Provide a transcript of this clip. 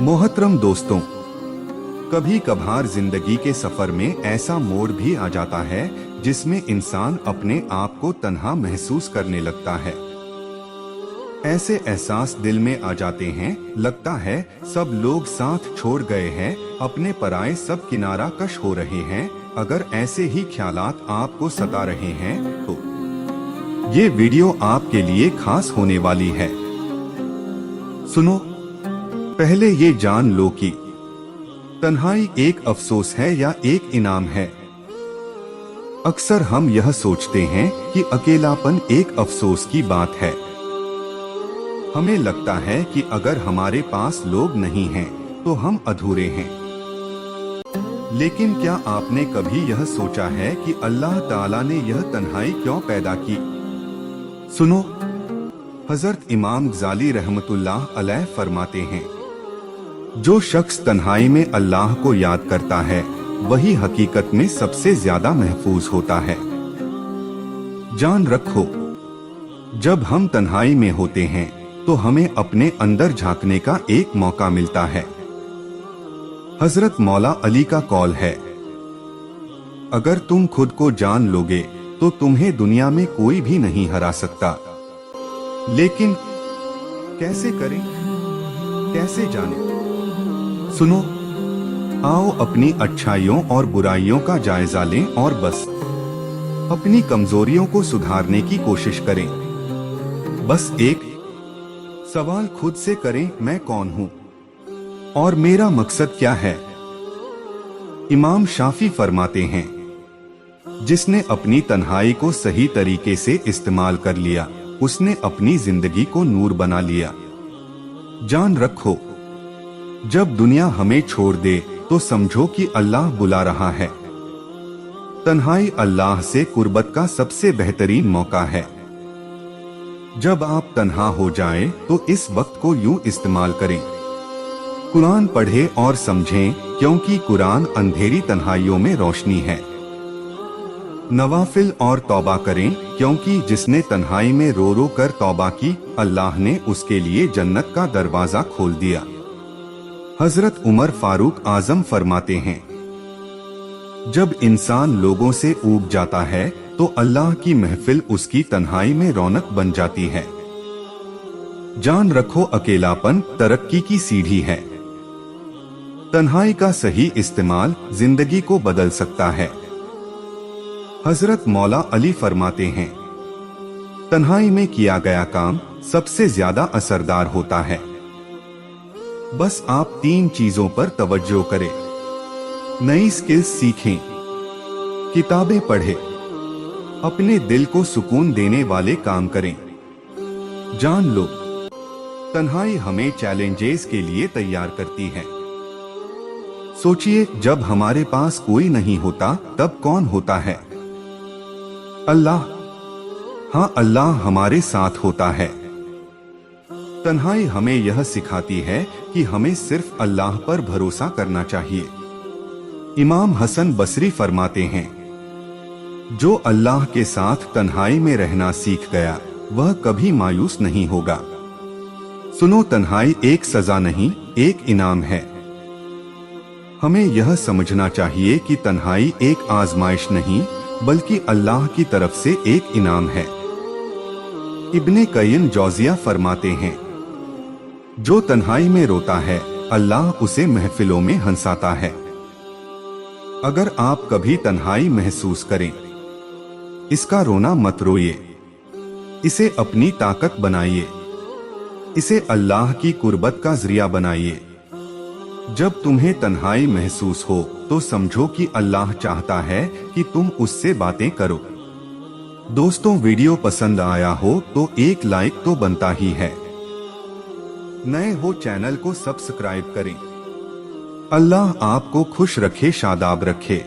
मोहतरम दोस्तों, कभी कभार जिंदगी के सफर में ऐसा मोड़ भी आ जाता है जिसमें इंसान अपने आप को तन्हा महसूस करने लगता है। ऐसे एहसास दिल में आ जाते हैं, लगता है सब लोग साथ छोड़ गए हैं, अपने पराए सब किनारा कश हो रहे हैं। अगर ऐसे ही ख्यालात आपको सता रहे हैं तो ये वीडियो आपके लिए खास होने वाली है। सुनो, पहले ये जान लो कि तन्हाई एक अफसोस है या एक इनाम है। अक्सर हम यह सोचते हैं कि अकेलापन एक अफसोस की बात है। हमें लगता है कि अगर हमारे पास लोग नहीं हैं तो हम अधूरे हैं। लेकिन क्या आपने कभी यह सोचा है कि अल्लाह ताला ने यह तन्हाई क्यों पैदा की? सुनो, हजरत इमाम गजाली रहमतुल्लाह अलैह फरमाते हैं, जो शख्स तन्हाई में अल्लाह को याद करता है वही हकीकत में सबसे ज्यादा महफूज होता है। जान रखो, जब हम तन्हाई में होते हैं तो हमें अपने अंदर झांकने का एक मौका मिलता है। हजरत मौला अली का कौल है, अगर तुम खुद को जान लोगे तो तुम्हें दुनिया में कोई भी नहीं हरा सकता। लेकिन कैसे करें, कैसे जानें? सुनो, आओ अपनी अच्छाइयों और बुराइयों का जायजा लें और बस अपनी कमजोरियों को सुधारने की कोशिश करें। बस एक सवाल खुद से करें, मैं कौन हूं और मेरा मकसद क्या है? इमाम शाफी फरमाते हैं, जिसने अपनी तन्हाई को सही तरीके से इस्तेमाल कर लिया उसने अपनी जिंदगी को नूर बना लिया। जान रखो, जब दुनिया हमें छोड़ दे तो समझो कि अल्लाह बुला रहा है। तन्हाई अल्लाह से कुर्बत का सबसे बेहतरीन मौका है। जब आप तन्हा हो जाएं तो इस वक्त को यूं इस्तेमाल करें, कुरान पढ़ें और समझें, क्योंकि कुरान अंधेरी तन्हाइयों में रोशनी है। नवाफिल और तौबा करें, क्योंकि जिसने तन्हाई में रो रो कर तौबा की अल्लाह ने उसके लिए जन्नत का दरवाजा खोल दिया। हजरत उमर फारूक आजम फरमाते हैं, जब इंसान लोगों से ऊब जाता है तो अल्लाह की महफिल उसकी तन्हाई में रौनक बन जाती है। जान रखो, अकेलापन तरक्की की सीढ़ी है। तन्हाई का सही इस्तेमाल जिंदगी को बदल सकता है। हजरत मौला अली फरमाते हैं, तन्हाई में किया गया काम सबसे ज्यादा असरदार होता है। बस आप 3 चीजों पर तवज्जो करें, नई स्किल्स सीखें, किताबें पढ़ें, अपने दिल को सुकून देने वाले काम करें। जान लो, तन्हाई हमें चैलेंजेस के लिए तैयार करती है। सोचिए, जब हमारे पास कोई नहीं होता तब कौन होता है? अल्लाह। हाँ, अल्लाह हमारे साथ होता है। तन्हाई हमें यह सिखाती है कि हमें सिर्फ अल्लाह पर भरोसा करना चाहिए। इमाम हसन बसरी फरमाते हैं, जो अल्लाह के साथ तन्हाई में रहना सीख गया वह कभी मायूस नहीं होगा। सुनो, तन्हाई एक सजा नहीं, एक इनाम है। हमें यह समझना चाहिए कि तन्हाई एक आजमाइश नहीं बल्कि अल्लाह की तरफ से एक इनाम है। इब्ने कय्यिम जौजिया फरमाते हैं, जो तन्हाई में रोता है अल्लाह उसे महफिलों में हंसाता है। अगर आप कभी तन्हाई महसूस करें, इसका रोना मत रोइए, इसे अपनी ताकत बनाइए, इसे अल्लाह की कुर्बत का जरिया बनाइए। जब तुम्हें तन्हाई महसूस हो तो समझो कि अल्लाह चाहता है कि तुम उससे बातें करो। दोस्तों, वीडियो पसंद आया हो तो एक लाइक तो बनता ही है। नए हो चैनल को सब्सक्राइब करें। अल्लाह आपको खुश रखे, शादाब रखे।